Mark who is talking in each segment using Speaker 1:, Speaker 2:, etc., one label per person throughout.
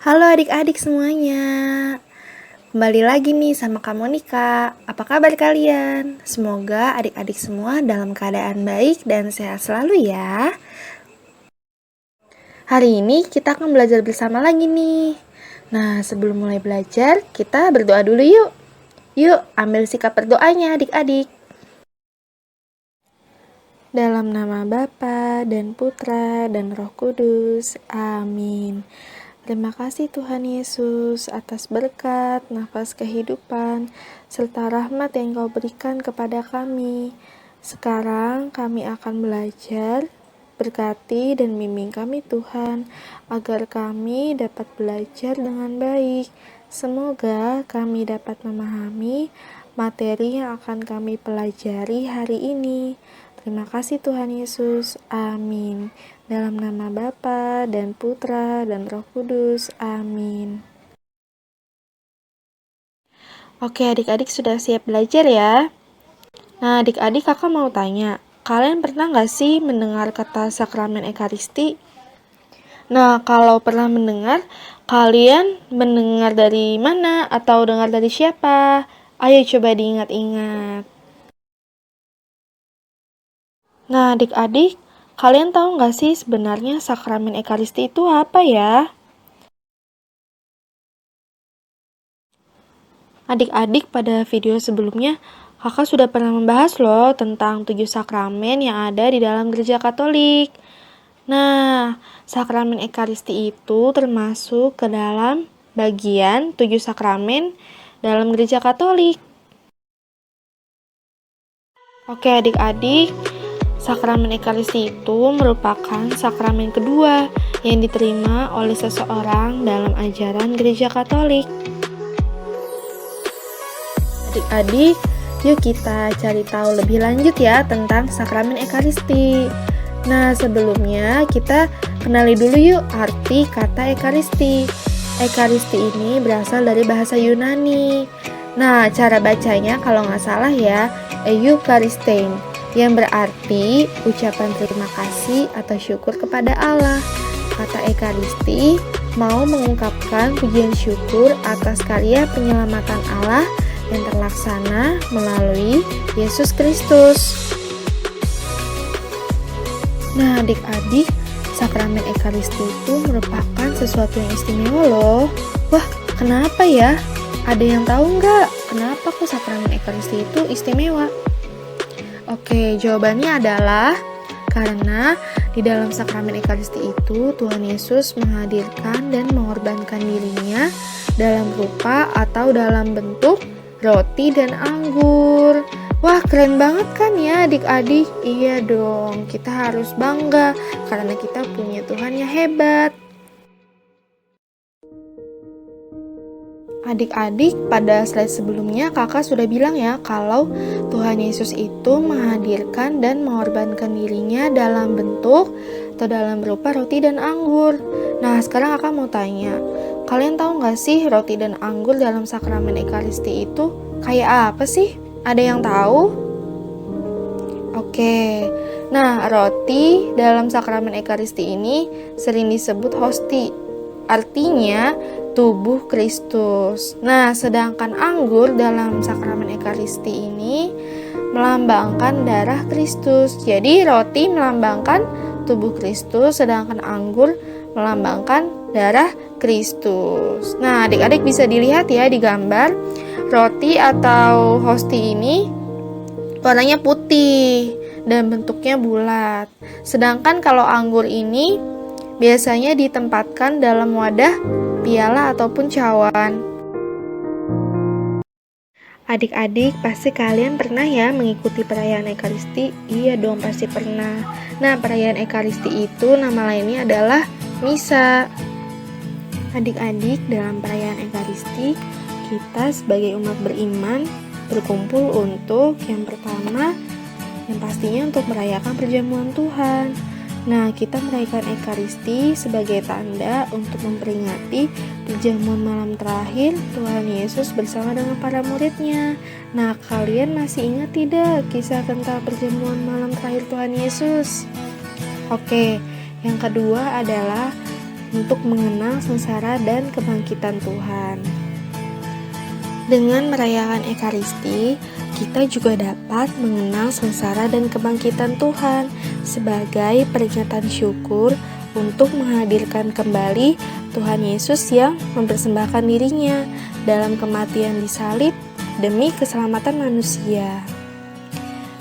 Speaker 1: Halo adik-adik semuanya. Kembali lagi nih sama Kak Monika. Apa kabar kalian? Semoga adik-adik semua dalam keadaan baik dan sehat selalu ya. Hari ini kita akan belajar bersama lagi nih. Nah, sebelum mulai belajar, kita berdoa dulu yuk. Yuk, ambil sikap berdoanya adik-adik. Dalam nama Bapa dan Putra dan Roh Kudus. Amin. Terima kasih Tuhan Yesus atas berkat, nafas kehidupan, serta rahmat yang Kau berikan kepada kami. Sekarang kami akan belajar, berkati dan bimbing kami Tuhan, agar kami dapat belajar dengan baik. Semoga kami dapat memahami materi yang akan kami pelajari hari ini. Terima kasih Tuhan Yesus. Amin. Dalam nama Bapa dan Putra dan Roh Kudus. Amin. Oke, adik-adik sudah siap belajar ya? Nah, adik-adik kakak mau tanya, kalian pernah nggak sih mendengar kata sakramen Ekaristi? Nah, kalau pernah mendengar, kalian mendengar dari mana atau dengar dari siapa? Ayo coba diingat-ingat. Nah, adik-adik, kalian tahu nggak sih sebenarnya sakramen Ekaristi itu apa ya? Adik-adik, pada video sebelumnya, kakak sudah pernah membahas loh tentang 7 sakramen yang ada di dalam gereja Katolik. Nah, sakramen Ekaristi itu termasuk ke dalam bagian 7 sakramen dalam gereja Katolik. Oke adik-adik, sakramen Ekaristi itu merupakan sakramen kedua yang diterima oleh seseorang dalam ajaran gereja Katolik. Adik-adik, yuk kita cari tahu lebih lanjut ya tentang sakramen Ekaristi. Nah, sebelumnya kita kenali dulu yuk arti kata Ekaristi. Ekaristi ini berasal dari bahasa Yunani. Nah, cara bacanya kalau nggak salah ya, Eucharistein, yang berarti ucapan terima kasih atau syukur kepada Allah. Kata Ekaristi mau mengungkapkan pujian syukur atas karya penyelamatan Allah yang terlaksana melalui Yesus Kristus. Nah, adik-adik, sakramen Ekaristi itu merupakan sesuatu yang istimewa loh. Wah, kenapa ya? Ada yang tahu nggak kenapa kok sakramen Ekaristi itu istimewa? Oke, jawabannya adalah karena di dalam sakramen Ekaristi itu Tuhan Yesus menghadirkan dan mengorbankan dirinya dalam rupa atau dalam bentuk roti dan anggur. Wah, keren banget kan ya adik-adik? Iya dong, kita harus bangga karena kita punya Tuhan yang hebat. Adik-adik, pada slide sebelumnya kakak sudah bilang ya kalau Tuhan Yesus itu menghadirkan dan mengorbankan dirinya dalam bentuk atau dalam berupa roti dan anggur. Nah, sekarang kakak mau tanya, kalian tahu nggak sih roti dan anggur dalam sakramen Ekaristi itu kayak apa sih? Ada yang tahu? Oke, nah roti dalam sakramen Ekaristi ini sering disebut hosti, artinya tubuh Kristus. Nah, sedangkan anggur dalam sakramen Ekaristi ini melambangkan darah Kristus. Jadi roti melambangkan tubuh Kristus, sedangkan anggur melambangkan darah Kristus. Nah, adik-adik bisa dilihat ya di gambar. Roti atau hosti ini warnanya putih dan bentuknya bulat. Sedangkan kalau anggur ini biasanya ditempatkan dalam wadah piala ataupun cawan. Adik-adik, pasti kalian pernah ya mengikuti perayaan Ekaristi? Iya dong, pasti pernah. Nah, perayaan Ekaristi itu nama lainnya adalah Misa. Adik-adik, dalam perayaan Ekaristi, kita sebagai umat beriman berkumpul untuk yang pertama, yang pastinya untuk merayakan perjamuan Tuhan. Nah, kita merayakan Ekaristi sebagai tanda untuk memperingati perjamuan malam terakhir Tuhan Yesus bersama dengan para muridnya. Nah, kalian masih ingat tidak kisah tentang perjamuan malam terakhir Tuhan Yesus? Oke, yang kedua adalah untuk mengenang sengsara dan kebangkitan Tuhan. Dengan merayakan Ekaristi, kita juga dapat mengenang sengsara dan kebangkitan Tuhan sebagai peringatan syukur untuk menghadirkan kembali Tuhan Yesus yang mempersembahkan dirinya dalam kematian di salib demi keselamatan manusia.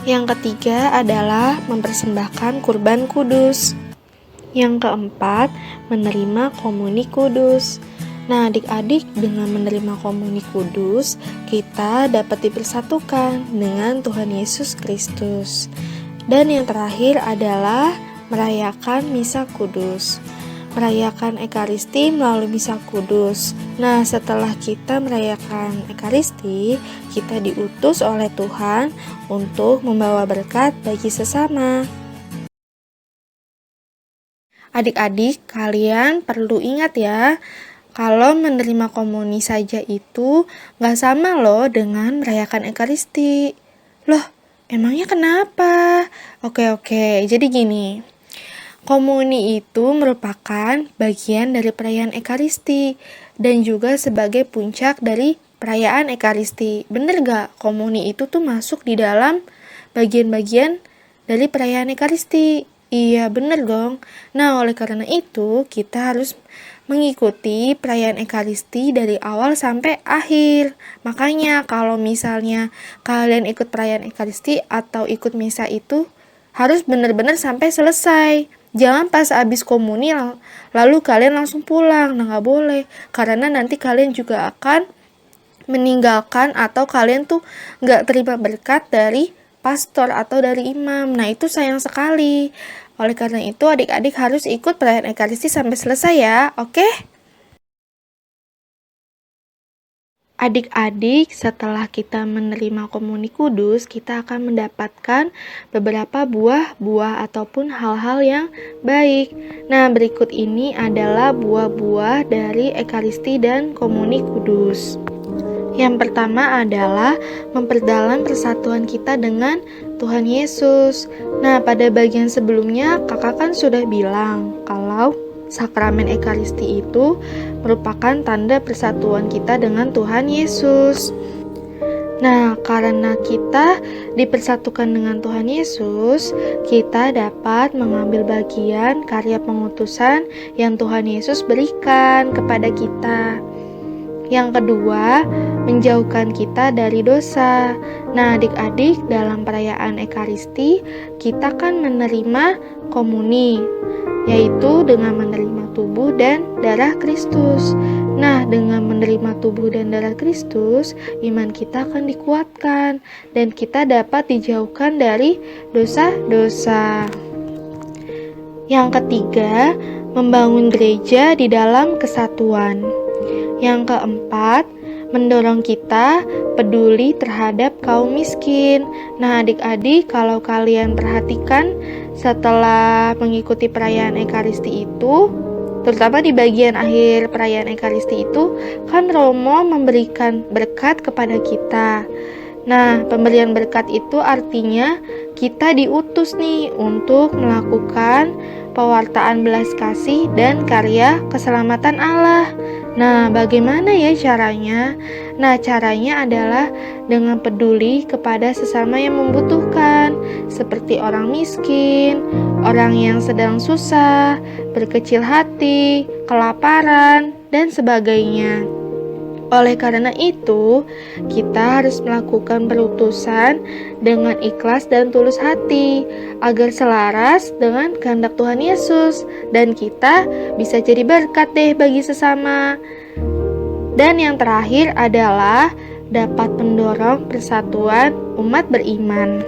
Speaker 1: Yang ketiga adalah mempersembahkan kurban kudus. Yang keempat, menerima komuni kudus. Nah, adik-adik, dengan menerima komuni kudus, kita dapat dipersatukan dengan Tuhan Yesus Kristus. Dan yang terakhir adalah merayakan misa kudus. Merayakan Ekaristi melalui misa kudus. Nah, setelah kita merayakan Ekaristi, kita diutus oleh Tuhan untuk membawa berkat bagi sesama. Adik-adik, kalian perlu ingat ya, kalau menerima komuni saja itu gak sama loh dengan merayakan Ekaristi. Loh, emangnya kenapa? Oke, jadi gini. Komuni itu merupakan bagian dari perayaan Ekaristi dan juga sebagai puncak dari perayaan Ekaristi. Bener gak? Komuni itu tuh masuk di dalam bagian-bagian dari perayaan Ekaristi. Iya, bener dong. Nah, oleh karena itu, kita harus mengikuti perayaan Ekaristi dari awal sampai akhir. Makanya kalau misalnya kalian ikut perayaan Ekaristi atau ikut misa itu harus benar-benar sampai selesai. Jangan pas habis komuni lalu kalian langsung pulang. Nah, gak boleh. Karena nanti kalian juga akan meninggalkan atau kalian tuh gak terima berkat dari pastor atau dari imam. Nah, itu sayang sekali. Oleh karena itu, adik-adik harus ikut perayaan Ekaristi sampai selesai ya, oke? Adik-adik, setelah kita menerima komuni kudus, kita akan mendapatkan beberapa buah-buah ataupun hal-hal yang baik. Nah, berikut ini adalah buah-buah dari Ekaristi dan komuni kudus. Yang pertama adalah memperdalam persatuan kita dengan Tuhan Yesus. Nah, pada bagian sebelumnya kakak kan sudah bilang kalau sakramen Ekaristi itu merupakan tanda persatuan kita dengan Tuhan Yesus. Nah, karena kita dipersatukan dengan Tuhan Yesus, kita dapat mengambil bagian karya pengutusan yang Tuhan Yesus berikan kepada kita. Yang kedua, menjauhkan kita dari dosa. Nah, adik-adik, dalam perayaan Ekaristi, kita kan menerima komuni, yaitu dengan menerima tubuh dan darah Kristus. Nah, dengan menerima tubuh dan darah Kristus, iman kita akan dikuatkan, dan kita dapat dijauhkan dari dosa-dosa. Yang ketiga, membangun gereja di dalam kesatuan. Yang keempat, mendorong kita peduli terhadap kaum miskin. Nah, adik-adik, kalau kalian perhatikan setelah mengikuti perayaan Ekaristi itu, terutama di bagian akhir perayaan Ekaristi itu, kan Romo memberikan berkat kepada kita. Nah, pemberian berkat itu artinya kita diutus nih untuk melakukan pewartaan belas kasih dan karya keselamatan Allah. Nah, bagaimana ya caranya? Nah, caranya adalah dengan peduli kepada sesama yang membutuhkan, seperti orang miskin, orang yang sedang susah, berkecil hati, kelaparan, dan sebagainya. Oleh karena itu, kita harus melakukan perutusan dengan ikhlas dan tulus hati, agar selaras dengan kehendak Tuhan Yesus, dan kita bisa jadi berkat deh bagi sesama. Dan yang terakhir adalah dapat mendorong persatuan umat beriman.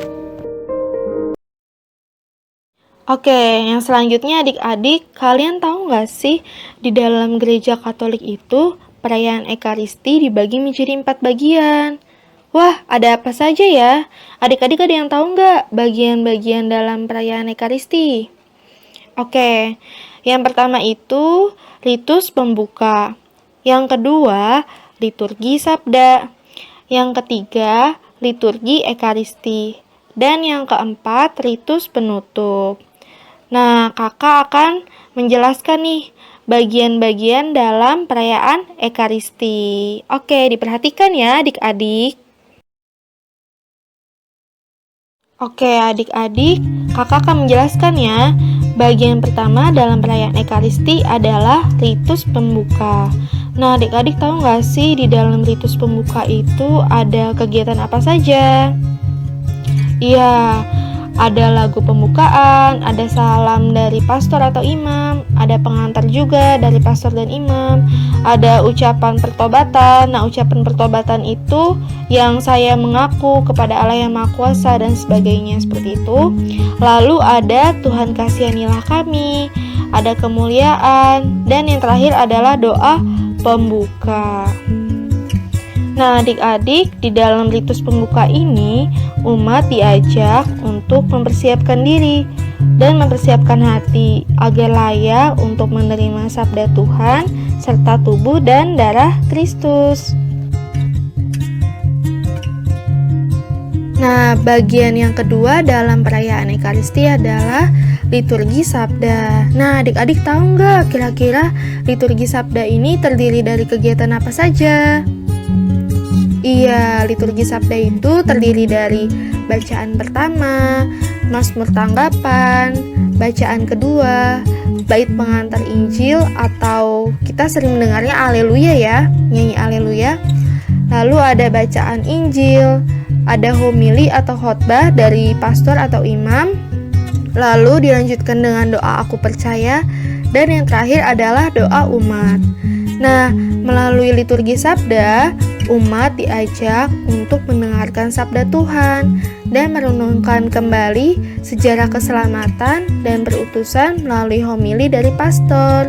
Speaker 1: Oke, yang selanjutnya adik-adik, kalian tahu gak sih di dalam gereja Katolik itu perayaan Ekaristi dibagi menjadi 4 bagian. Wah, ada apa saja ya? Adik-adik ada yang tahu nggak bagian-bagian dalam perayaan Ekaristi? Oke, yang pertama itu ritus pembuka. Yang kedua, liturgi sabda. Yang ketiga, liturgi Ekaristi. Dan yang keempat, ritus penutup. Nah, kakak akan menjelaskan nih bagian-bagian dalam perayaan Ekaristi. Oke, diperhatikan ya adik-adik. Oke, adik-adik, kakak akan menjelaskan ya. Bagian pertama dalam perayaan Ekaristi adalah ritus pembuka. Nah, adik-adik tahu nggak sih di dalam ritus pembuka itu ada kegiatan apa saja? Iya, ada lagu pembukaan, ada salam dari pastor atau imam, ada pengantar juga dari pastor dan imam, ada ucapan pertobatan. Nah, ucapan pertobatan itu yang saya mengaku kepada Allah yang Maha Kuasa dan sebagainya seperti itu. Lalu ada Tuhan kasihanilah kami, ada kemuliaan, dan yang terakhir adalah doa pembuka. Nah, adik-adik, di dalam ritus pembuka ini, umat diajak untuk mempersiapkan diri dan mempersiapkan hati agar layak untuk menerima sabda Tuhan serta tubuh dan darah Kristus. Nah, bagian yang kedua dalam perayaan Ekaristi adalah liturgi sabda. Nah, adik-adik tahu nggak kira-kira liturgi sabda ini terdiri dari kegiatan apa saja? Iya, liturgi sabda itu terdiri dari bacaan pertama, mazmur tanggapan, bacaan kedua, bait pengantar Injil atau kita sering mendengarnya Haleluya ya, nyanyi Haleluya. Lalu ada bacaan Injil, ada homili atau khotbah dari pastor atau imam. Lalu dilanjutkan dengan doa aku percaya, dan yang terakhir adalah doa umat. Nah, melalui liturgi sabda, umat diajak untuk mendengarkan sabda Tuhan dan merenungkan kembali sejarah keselamatan dan berutusan melalui homili dari pastor.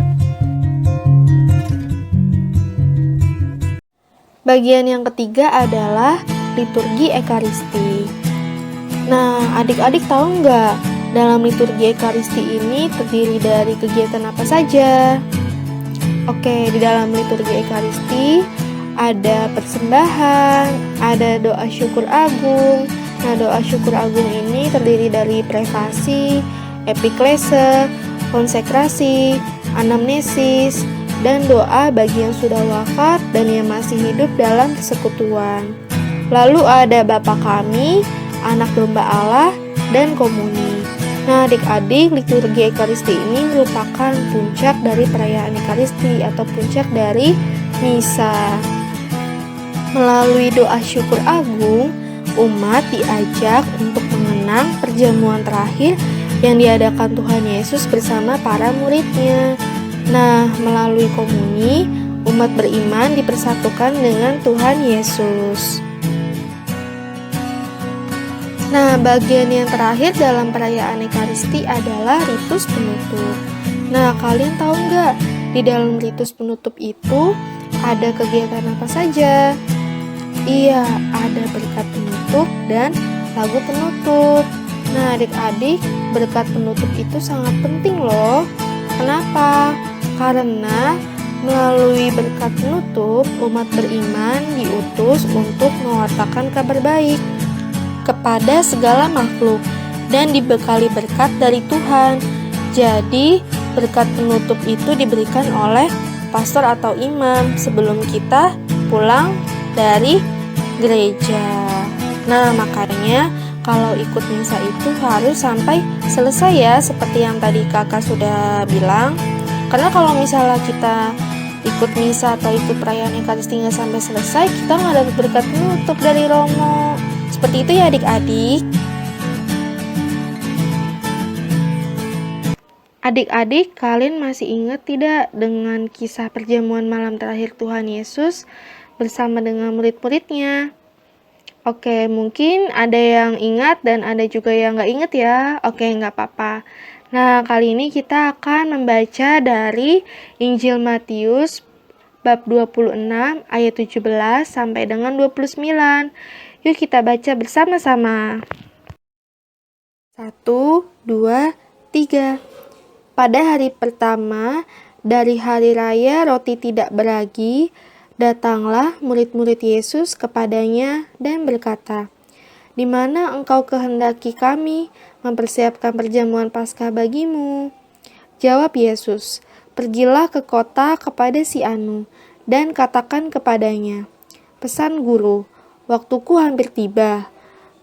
Speaker 1: Bagian yang ketiga adalah liturgi Ekaristi. Nah, adik-adik tahu nggak dalam liturgi Ekaristi ini terdiri dari kegiatan apa saja? Oke, di dalam liturgi Ekaristi ada persembahan, ada doa syukur agung. Nah, doa syukur agung ini terdiri dari prefasi, epiklese, konsekrasi, anamnesis, dan doa bagi yang sudah wafat dan yang masih hidup dalam persekutuan. Lalu ada Bapa Kami, Anak Domba Allah, dan komuni. Nah, adik-adik, liturgi Ekaristi ini merupakan puncak dari perayaan Ekaristi atau puncak dari misa. Melalui doa syukur agung, umat diajak untuk mengenang perjamuan terakhir yang diadakan Tuhan Yesus bersama para muridnya. Nah, melalui komuni, umat beriman dipersatukan dengan Tuhan Yesus. Nah, bagian yang terakhir dalam perayaan Ekaristi adalah ritus penutup. Nah, kalian tahu nggak, di dalam ritus penutup itu ada kegiatan apa saja? Iya, ada berkat penutup dan lagu penutup. Nah, adik-adik, berkat penutup itu sangat penting loh. Kenapa? Karena melalui berkat penutup, umat beriman diutus untuk mewartakan kabar baik kepada segala makhluk dan dibekali berkat dari Tuhan. Jadi, berkat penutup itu diberikan oleh pastor atau imam sebelum kita pulang dari gereja. Nah, makanya kalau ikut misa itu harus sampai selesai ya, seperti yang tadi kakak sudah bilang. Karena kalau misalnya kita ikut misa atau ikut perayaan Ekaristi nggak sampai selesai, kita nggak dapat berkat penutup dari Romo. Seperti itu ya adik-adik. Adik-adik, kalian masih ingat tidak dengan kisah perjamuan malam terakhir Tuhan Yesus bersama dengan murid-muridnya? Oke, mungkin ada yang ingat dan ada juga yang nggak ingat ya. Oke, nggak apa-apa. Nah, kali ini kita akan membaca dari Injil Matius bab 26 ayat 17 sampai dengan 29. Yuk kita baca bersama-sama. 1, 2, 3. Pada hari pertama dari hari raya roti tidak beragi, datanglah murid-murid Yesus kepadanya dan berkata, "Di mana engkau kehendaki kami mempersiapkan perjamuan Paskah bagimu?" Jawab Yesus, "Pergilah ke kota kepada si anu, dan katakan kepadanya, 'Pesan Guru, waktuku hampir tiba.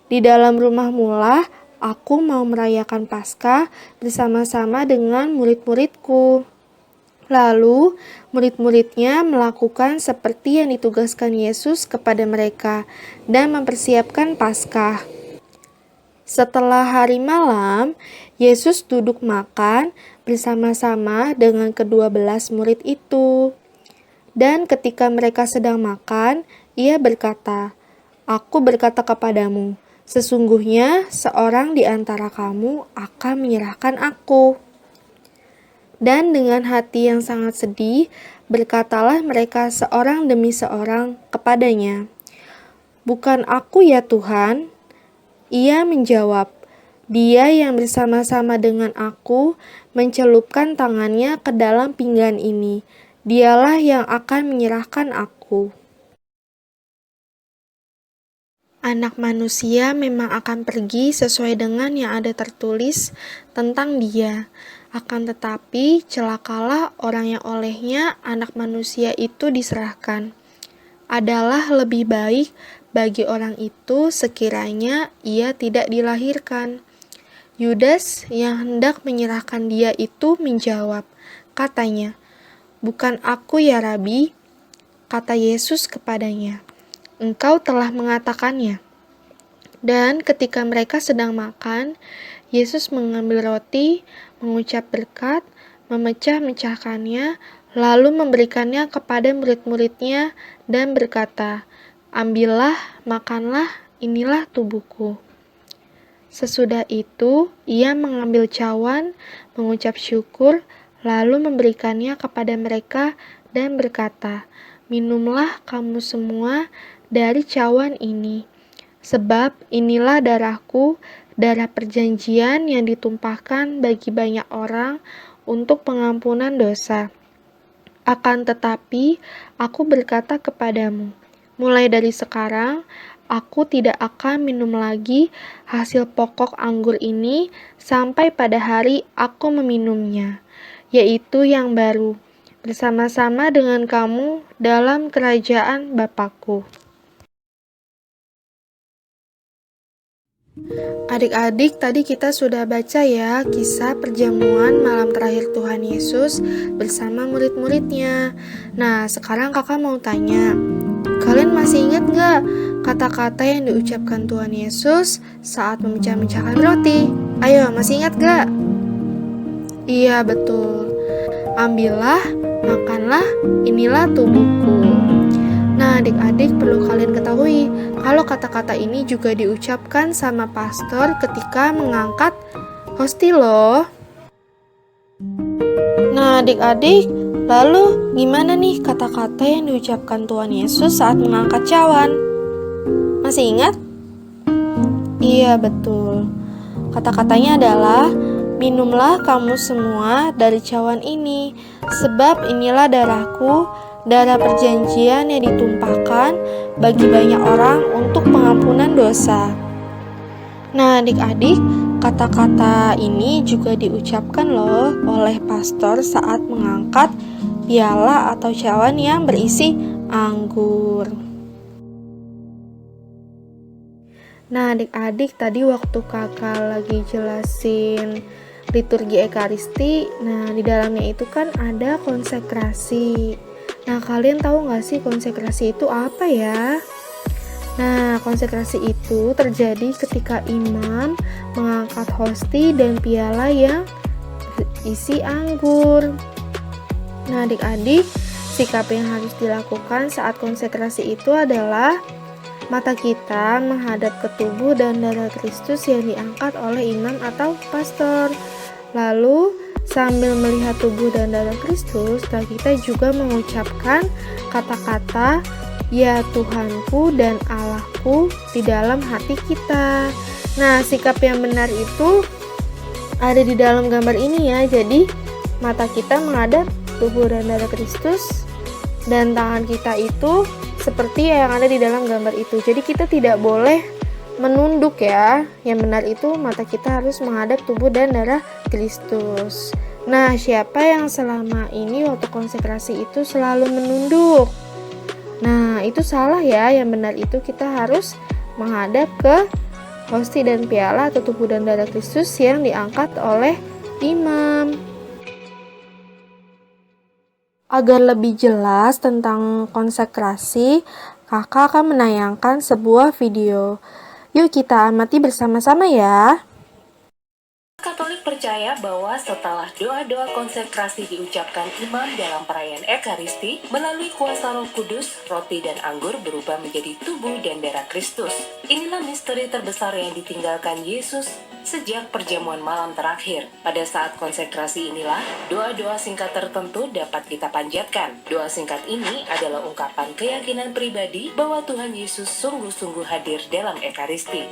Speaker 1: Di dalam rumahmu lah aku mau merayakan Paskah bersama-sama dengan murid-muridku.'" Lalu, murid-muridnya melakukan seperti yang ditugaskan Yesus kepada mereka dan mempersiapkan Paskah. Setelah hari malam, Yesus duduk makan bersama-sama dengan ke-12 murid itu. Dan ketika mereka sedang makan, Ia berkata, "Aku berkata kepadamu, sesungguhnya seorang di antara kamu akan menyerahkan Aku." Dan dengan hati yang sangat sedih, berkatalah mereka seorang demi seorang kepadanya, "Bukan aku ya Tuhan?" Ia menjawab, "Dia yang bersama-sama dengan aku mencelupkan tangannya ke dalam pinggan ini, dialah yang akan menyerahkan aku." Anak manusia memang akan pergi sesuai dengan yang ada tertulis tentang Dia. Akan tetapi, celakalah orang yang olehnya anak manusia itu diserahkan. Adalah lebih baik bagi orang itu sekiranya ia tidak dilahirkan. Yudas yang hendak menyerahkan Dia itu menjawab, katanya, "Bukan aku ya Rabi?" Kata Yesus kepadanya, "Engkau telah mengatakannya." Dan ketika mereka sedang makan, Yesus mengambil roti, mengucap berkat, memecah-mecahkannya, lalu memberikannya kepada murid-muridnya dan berkata, "Ambillah, makanlah, inilah tubuhku." Sesudah itu, Ia mengambil cawan, mengucap syukur, lalu memberikannya kepada mereka dan berkata, "Minumlah kamu semua dari cawan ini, sebab inilah darahku, darah perjanjian yang ditumpahkan bagi banyak orang untuk pengampunan dosa. Akan tetapi, aku berkata kepadamu, mulai dari sekarang, aku tidak akan minum lagi hasil pokok anggur ini sampai pada hari aku meminumnya, yaitu yang baru, bersama-sama dengan kamu dalam kerajaan Bapa-Ku." Adik-adik, tadi kita sudah baca ya kisah perjamuan malam terakhir Tuhan Yesus bersama murid-muridnya. Nah, sekarang kakak mau tanya, kalian masih ingat gak kata-kata yang diucapkan Tuhan Yesus saat memecah-mecahkan roti? Ayo, masih ingat gak? Iya, betul. "Ambillah, makanlah, inilah tubuhku." Nah, adik-adik perlu kalian ketahui kalau kata-kata ini juga diucapkan sama pastor ketika mengangkat hosti loh. Nah, adik-adik, lalu gimana nih kata-kata yang diucapkan Tuhan Yesus saat mengangkat cawan? Masih ingat? Iya, betul. Kata-katanya adalah, "Minumlah kamu semua dari cawan ini, sebab inilah darahku, darah perjanjian yang ditumpahkan bagi banyak orang untuk pengampunan dosa." Nah, adik-adik, kata-kata ini juga diucapkan loh oleh pastor saat mengangkat piala atau cawan yang berisi anggur. Nah, adik-adik, tadi waktu kakak lagi jelasin liturgi Ekaristi, nah di dalamnya itu kan ada konsekrasi. Nah, kalian tahu gak sih konsekrasi itu apa ya? Nah, konsekrasi itu terjadi ketika imam mengangkat hosti dan piala yang berisi anggur. Nah, adik-adik, sikap yang harus dilakukan saat konsekrasi itu adalah mata kita menghadap ke tubuh dan darah Kristus yang diangkat oleh imam atau pastor. Lalu, sambil melihat tubuh dan darah Kristus, kita juga mengucapkan kata-kata "Ya Tuhanku dan Allahku" di dalam hati kita. Nah, sikap yang benar itu ada di dalam gambar ini ya. Jadi, mata kita menghadap tubuh dan darah Kristus, dan tangan kita itu seperti yang ada di dalam gambar itu. Jadi, kita tidak boleh menunduk ya. Yang benar itu mata kita harus menghadap tubuh dan darah Kristus. Nah, siapa yang selama ini waktu konsekrasi itu selalu menunduk? Nah, itu salah ya. Yang benar itu kita harus menghadap ke hosti dan piala atau tubuh dan darah Kristus yang diangkat oleh imam. Agar lebih jelas tentang konsekrasi, kakak akan menayangkan sebuah video. Yuk kita amati bersama-sama ya.
Speaker 2: Katolik percaya bahwa setelah doa-doa konsekrasi diucapkan imam dalam perayaan Ekaristi, melalui kuasa Roh Kudus, roti dan anggur berubah menjadi tubuh dan darah Kristus. Inilah misteri terbesar yang ditinggalkan Yesus sejak perjamuan malam terakhir. Pada saat konsekrasi inilah, doa-doa singkat tertentu dapat kita panjatkan. Doa singkat ini adalah ungkapan keyakinan pribadi bahwa Tuhan Yesus sungguh-sungguh hadir dalam Ekaristi.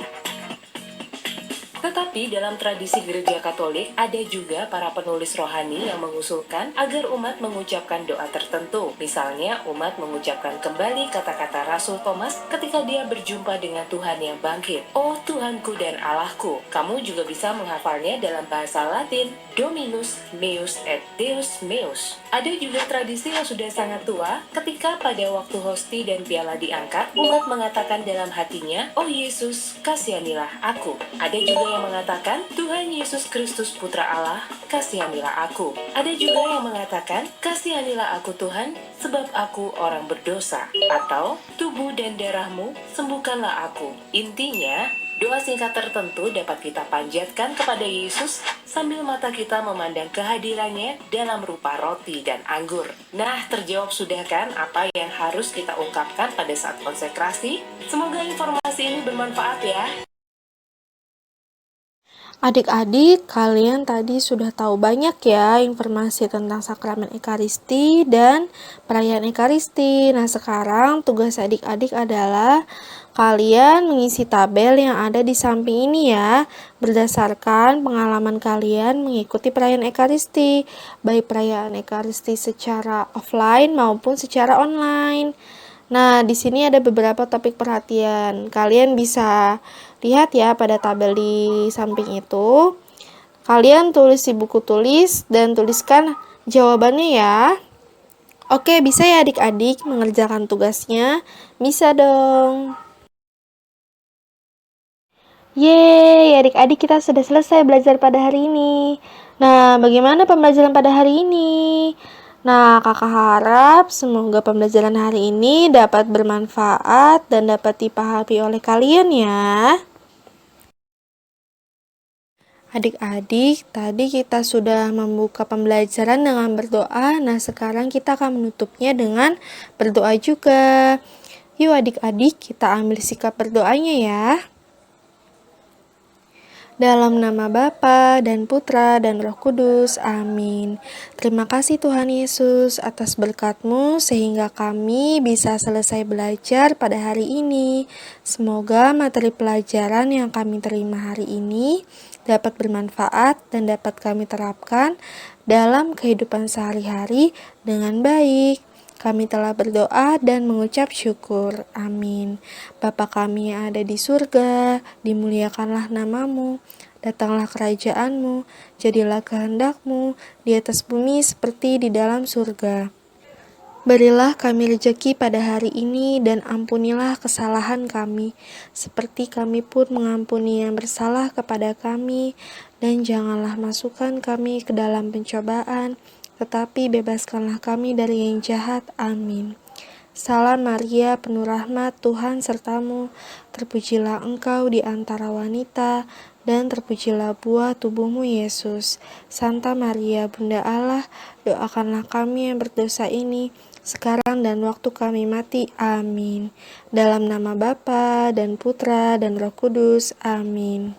Speaker 2: Tetapi dalam tradisi gereja Katolik, ada juga para penulis rohani yang mengusulkan agar umat mengucapkan doa tertentu. Misalnya, umat mengucapkan kembali kata-kata Rasul Thomas ketika dia berjumpa dengan Tuhan yang bangkit. Oh Tuhanku dan Allahku. Kamu juga bisa menghafalnya dalam bahasa Latin, Dominus meus et Deus meus. Ada juga tradisi yang sudah sangat tua, ketika pada waktu hosti dan piala diangkat, umat mengatakan dalam hatinya, Oh Yesus, kasihanilah aku. Ada juga yang mengatakan, Tuhan Yesus Kristus Putra Allah, kasihanilah aku. Ada juga yang mengatakan, kasihanilah aku Tuhan, sebab aku orang berdosa. Atau, tubuh dan darahmu, sembuhkanlah aku. Intinya, doa singkat tertentu dapat kita panjatkan kepada Yesus sambil mata kita memandang kehadirannya dalam rupa roti dan anggur. Nah, terjawab sudah kan apa yang harus kita ungkapkan pada saat konsekrasi? Semoga informasi ini bermanfaat ya.
Speaker 1: Adik-adik, kalian tadi sudah tahu banyak ya informasi tentang sakramen Ekaristi dan perayaan Ekaristi. Nah, sekarang tugas adik-adik adalah kalian mengisi tabel yang ada di samping ini ya, berdasarkan pengalaman kalian mengikuti perayaan Ekaristi, baik perayaan Ekaristi secara offline maupun secara online. Nah, di sini ada beberapa topik perhatian. Kalian bisa lihat ya pada tabel di samping itu. Kalian tulis di buku tulis dan tuliskan jawabannya ya. Oke, bisa ya adik-adik mengerjakan tugasnya? Bisa dong. Yeay, adik-adik kita sudah selesai belajar pada hari ini. Nah, bagaimana pembelajaran pada hari ini? Nah, kakak harap semoga pembelajaran hari ini dapat bermanfaat dan dapat dipahami oleh kalian ya. Adik-adik, tadi kita sudah membuka pembelajaran dengan berdoa. Nah, sekarang kita akan menutupnya dengan berdoa juga. Yuk adik-adik, kita ambil sikap berdoanya ya. Dalam nama Bapa dan Putra dan Roh Kudus. Amin. Terima kasih Tuhan Yesus atas berkat-Mu sehingga kami bisa selesai belajar pada hari ini. Semoga materi pelajaran yang kami terima hari ini dapat bermanfaat dan dapat kami terapkan dalam kehidupan sehari-hari dengan baik. Kami telah berdoa dan mengucap syukur. Amin. Bapa kami yang ada di surga, dimuliakanlah nama-Mu. Datanglah kerajaan-Mu, jadilah kehendak-Mu di atas bumi seperti di dalam surga. Berilah kami rejeki pada hari ini dan ampunilah kesalahan kami, seperti kami pun mengampuni yang bersalah kepada kami. Dan janganlah masukkan kami ke dalam pencobaan, tetapi bebaskanlah kami dari yang jahat. Amin. Salam Maria, penuh rahmat, Tuhan sertamu. Terpujilah engkau di antara wanita, dan terpujilah buah tubuhmu Yesus. Santa Maria, Bunda Allah, doakanlah kami yang berdosa ini, sekarang dan waktu kami mati. Amin. Dalam nama Bapa dan Putra dan Roh Kudus. Amin.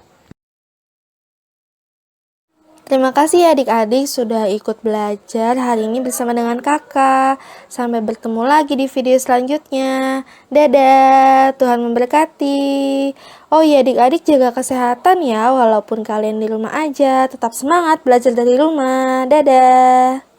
Speaker 1: Terima kasih ya adik-adik sudah ikut belajar hari ini bersama dengan kakak. Sampai bertemu lagi di video selanjutnya. Dadah, Tuhan memberkati. Oh iya adik-adik, jaga kesehatan ya, walaupun kalian di rumah aja. Tetap semangat belajar dari rumah. Dadah.